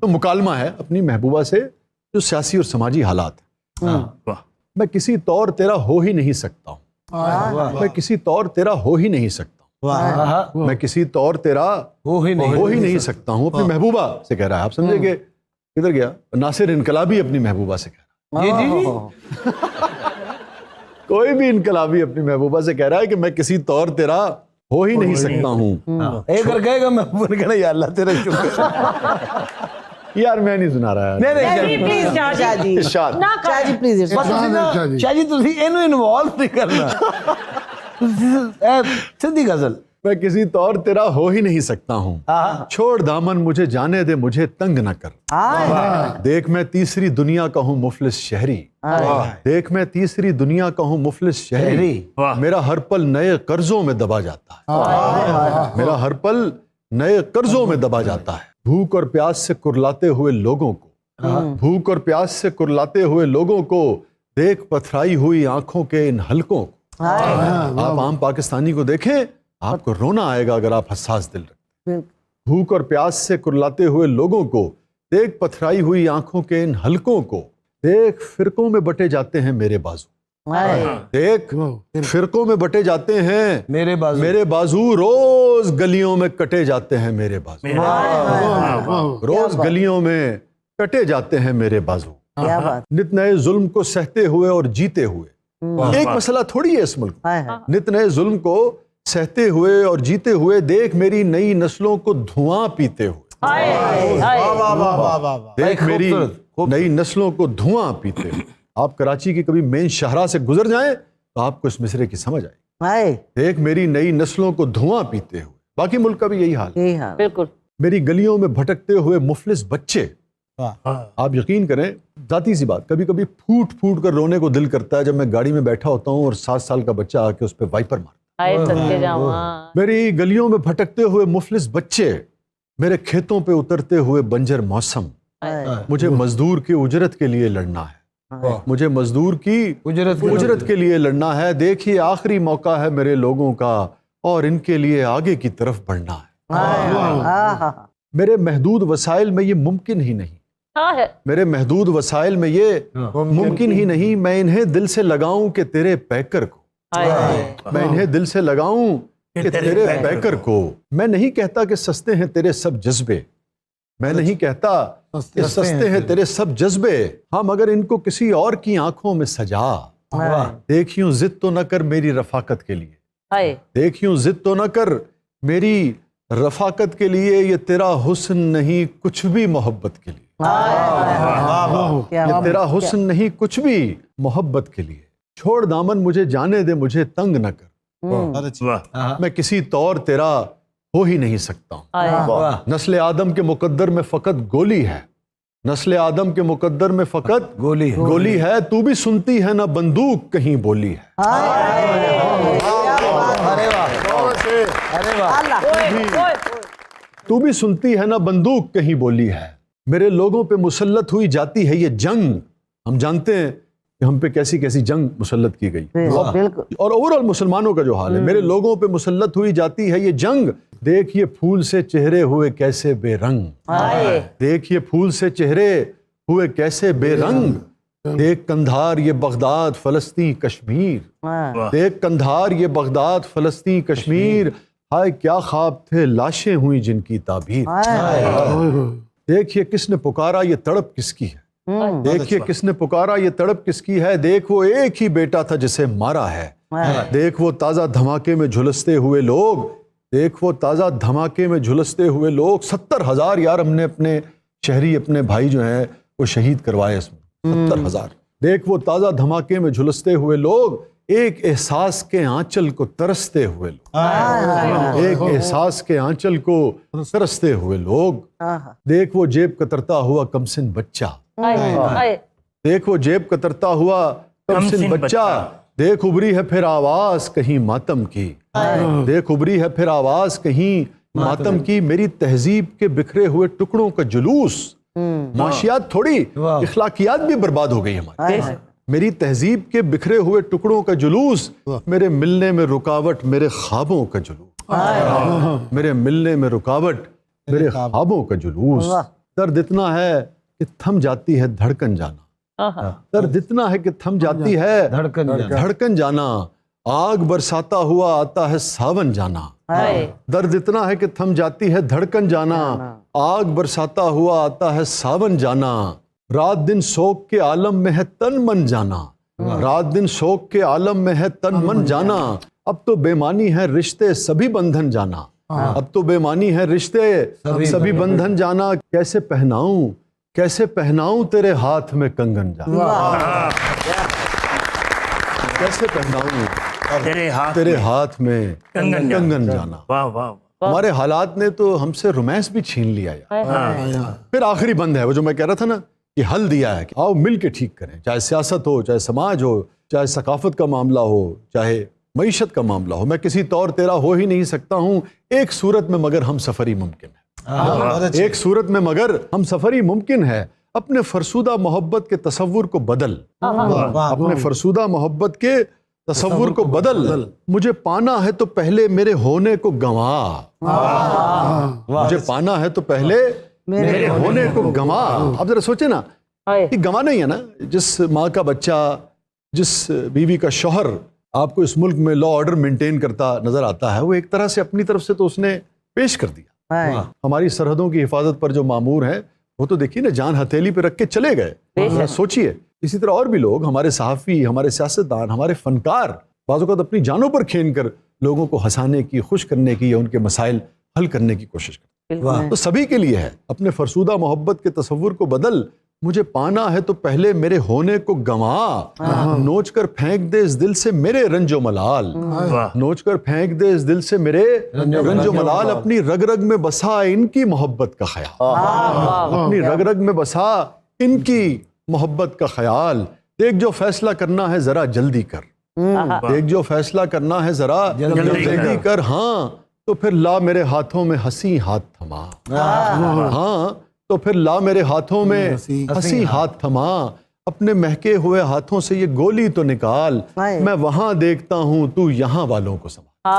تو مکالمہ ہے اپنی محبوبہ سے جو سیاسی اور سماجی حالات ہیں. میں کسی طور تیرا ہو ہی نہیں سکتا ہوں. میں کسی طور تیرا ہو ہی نہیں سکتا ہوں. میں کسی طور تیرا ہو ہی نہیں سکتا ہوں. اپنی محبوبہ سے کہہ رہا ہے. آپ سمجھے کہ کدھر گیا؟ ناصر انقلابی اپنی محبوبہ سے کہہ رہا ہے. جی کوئی بھی انقلابی اپنی محبوبہ سے کہہ رہا ہے کہ میں کسی طور تیرا ہو ہی نہیں سکتا ہوں. ایک بار کہے گا محبوبہ نے کہنا یا اللہ تیرا شکر. یار میں نہیں سنا رہا. شاہ جی تسی اینو انوالو نہیں کرنا. سیدھی غزل. میں کسی طور تیرا ہو ہی نہیں سکتا ہوں. چھوڑ دامن مجھے جانے دے, مجھے تنگ نہ کر. دیکھ میں تیسری دنیا کا ہوں مفلس شہری. دیکھ میں تیسری دنیا کا ہوں مفلس شہری. میرا ہر پل نئے قرضوں میں دبا جاتا ہے. میرا ہر پل نئے قرضوں میں دبا جاتا ہے. بھوک اور پیاس سے کرلاتے ہوئے لوگوں کو, بھوک اور پیاس سے کرلاتے ہوئے لوگوں کو دیکھ پتھرائی ہوئی آنکھوں کے ان حلقوں کو. آپ عام پاکستانی کو دیکھیں, آپ کو رونا آئے گا اگر آپ حساس دل رکھتے. بھوک اور پیاس سے کرلاتے ہوئے لوگوں کو دیکھ پتھرائی ہوئی آنکھوں کے ان حلقوں کو. دیکھ فرقوں میں بٹے جاتے ہیں میرے بازو. دیکھ فرقوں میں بٹے جاتے ہیں میرے بازو. روز گلیوں میں کٹے جاتے ہیں میرے بازو. روز گلیوں میں کٹے جاتے ہیں میرے بازو. نت نئے ظلم کو سہتے ہوئے اور جیتے ہوئے. ایک مسئلہ تھوڑی ہے اس ملک. نت نئے ظلم کو سہتے ہوئے اور جیتے ہوئے دیکھ میری نئی نسلوں کو دھواں پیتے ہوئے. دیکھ میری نئی نسلوں کو دھواں پیتے ہوئے. آپ کراچی کی کبھی مین شاہراہ سے گزر جائیں تو آپ کو اس مصرے کی سمجھ آئے. دیکھ میری نئی نسلوں کو دھواں پیتے ہوئے. باقی ملک کا بھی یہی حال ہے. بالکل. میری گلیوں میں بھٹکتے ہوئے مفلس بچے. آپ یقین کریں, ذاتی سی بات, کبھی کبھی پھوٹ پھوٹ کر رونے کو دل کرتا ہے جب میں گاڑی میں بیٹھا ہوتا ہوں اور 7 سال کا بچہ آ کے اس پہ وائپر مارتا. میری گلیوں میں بھٹکتے ہوئے مفلس بچے. میرے کھیتوں پہ اترتے ہوئے بنجر موسم. مجھے مزدور کی اجرت کے لیے لڑنا ہے. مجھے مزدور کی اجرت کے لیے لڑنا ہے. دیکھیے آخری موقع ہے میرے لوگوں کا اور ان کے لیے آگے کی طرف بڑھنا ہے. میرے محدود وسائل میں یہ ممکن ہی نہیں. میرے محدود وسائل میں یہ ممکن ہی نہیں. میں انہیں دل سے لگاؤں کہ تیرے پیکر کو. میں انہیں دل سے لگاؤں کہ تیرے پیکر کو. میں نہیں کہتا کہ سستے ہیں تیرے سب جذبے. میں نہیں کہتا کہ سستے ہیں تیرے سب جذبے. ہاں مگر ان کو کسی اور کی آنکھوں میں سجا. دیکھیوں ضد تو نہ کر میری رفاقت کے لیے. دیکھیوں ضد تو نہ کر میری رفاقت کے لیے. یہ تیرا حسن نہیں کچھ بھی محبت کے لیے. یہ تیرا حسن نہیں کچھ بھی محبت کے لیے. چھوڑ دامن مجھے جانے دے, مجھے تنگ نہ کر. میں کسی طور تیرا ہو ہی نہیں سکتا ہوں. نسل آدم کے مقدر میں فقط گولی ہے. نسل آدم کے مقدر میں فقط گولی ہے. تو بھی سنتی ہے نہ بندوق کہیں بولی ہے. تو بھی سنتی ہے نہ بندوق کہیں بولی ہے. میرے لوگوں پہ مسلط ہوئی جاتی ہے یہ جنگ. ہم جانتے ہیں کہ ہم پہ کیسی کیسی جنگ مسلط کی گئی اور اوورآل مسلمانوں کا جو حال ہے. میرے لوگوں پہ مسلط ہوئی جاتی ہے یہ جنگ. دیکھیے پھول سے چہرے ہوئے کیسے بے رنگ. دیکھیے پھول سے چہرے ہوئے کیسے بے رنگ. دیکھ کندھار یہ بغداد فلسطین کشمیر. دیکھ کندھار یہ بغداد فلسطین کشمیر. ہائے کیا خواب تھے لاشیں ہوئی جن کی تعبیر. دیکھیے کس نے پکارا یہ تڑپ کس کی ہے. دیکھیے کس نے پکارا یہ تڑپ کس کی ہے. دیکھ وہ ایک ہی بیٹا تھا جسے مارا ہے. دیکھ وہ تازہ دھماکے میں جھلستے ہوئے لوگ. دیکھ وہ تازہ دھماکے میں جھلستے ہوئے لوگ. 70,000 یار ہم نے اپنے شہری اپنے بھائی جو ہیں وہ شہید کروائے اس میں. 70,000. دیکھ وہ تازہ دھماکے میں جھلستے ہوئے لوگ. ایک احساس کے آنچل کو ترستے ہوئے لوگ. ایک احساس کے آنچل کو ترستے ہوئے لوگ. دیکھ وہ جیب کترتا ہوا کمسن بچہ. دیکھ وہ جیب کترتا ہوا کمسن بچہ. دیکھ ابری ہے پھر آواز کہیں ماتم کی. دیکھ ابری ہے پھر آواز کہیں ماتم کی. میری تہذیب کے بکھرے ہوئے ٹکڑوں کا جلوس. معاشیات تھوڑی اخلاقیات بھی برباد ہو گئی ہماری. میری تہذیب کے بکھرے ہوئے ٹکڑوں کا جلوس. میرے ملنے میں رکاوٹ میرے خوابوں کا جلوس. میرے ملنے میں رکاوٹ میرے خوابوں کا جلوس. درد اتنا ہے کہ تھم جاتی ہے دھڑکن جانا، درد اتنا ہے کہ تھم جاتی ہے دھڑکن جانا، آگ برساتا ہوا آتا ہے ساون جانا، درد اتنا ہے کہ تھم جاتی ہے دھڑکن جانا، آگ برساتا ہوا آتا ہے ساون جانا، رات دن شوق کے عالم میں ہے تن من جانا، رات دن شوق کے عالم میں ہے تن من جانا، اب تو بے معنی ہے رشتے سبھی بندھن جانا، اب تو بے معنی ہے رشتے سبھی بندھن جانا، کیسے پہناؤں تیرے ہاتھ میں کنگن جانا، کیسے پہناؤں تیرے ہاتھ میں کنگن جانا۔ ہمارے حالات نے تو ہم سے رومانس بھی چھین لیا یار۔ پھر آخری بند ہے وہ جو میں کہہ رہا تھا نا کہ حل دیا ہے کہ آؤ مل کے ٹھیک کریں، چاہے سیاست ہو، چاہے سماج ہو، چاہے ثقافت کا معاملہ ہو، چاہے معیشت کا معاملہ ہو، میں کسی طور تیرا ہو ہی نہیں سکتا ہوں، ایک صورت میں مگر ہم سفری ممکن ہے، ایک صورت میں مگر ہم سفری ممکن ہے، اپنے فرسودہ محبت کے تصور کو بدل، اپنے فرسودہ محبت کے تصور کو بدل، مجھے پانا ہے تو پہلے میرے ہونے کو گنوا، مجھے پانا ہے تو پہلے میرے ہونے کو گنوا۔ اب ذرا سوچے نا، یہ گنوانا ہی ہے نا، جس ماں کا بچہ، جس بیوی کا شوہر آپ کو اس ملک میں لا آرڈر مینٹین کرتا نظر آتا ہے، وہ ایک طرح سے اپنی طرف سے تو اس نے پیش کر دیا۔ ہماری سرحدوں کی حفاظت پر جو مامور ہیں وہ تو دیکھیے نا جان ہتھیلی پہ رکھ کے چلے گئے، سوچئے اسی طرح اور بھی لوگ، ہمارے صحافی، ہمارے سیاستدان، ہمارے فنکار بعض اوقات اپنی جانوں پر کھین کر لوگوں کو ہنسانے کی، خوش کرنے کی یا ان کے مسائل حل کرنے کی کوشش کرتے، تو سبھی کے لیے ہے، اپنے فرسودہ محبت کے تصور کو بدل، مجھے پانا ہے تو پہلے میرے ہونے کو گنوا، نوچ کر پھینک دے اس دل سے میرے رنج و ملال، نوچ کر پھینک دے اس دل سے میرے رنج و ملال، اپنی رگ رگ میں بسا ان کی محبت کا خیال، اپنی رگ رگ میں بسا ان کی محبت کا خیال، دیکھ جو فیصلہ کرنا ہے ذرا جلدی کر، دیکھ جو فیصلہ کرنا ہے ذرا جلدی کر، ہاں تو پھر لا میرے ہاتھوں میں ہنسی ہاتھ تھما، ہاں تو پھر لا میرے ہاتھوں میں ہنسی ہاتھ تھما، اپنے مہکے ہوئے ہاتھوں سے یہ گولی تو نکال، میں وہاں دیکھتا ہوں تو یہاں والوں کو سنبھال۔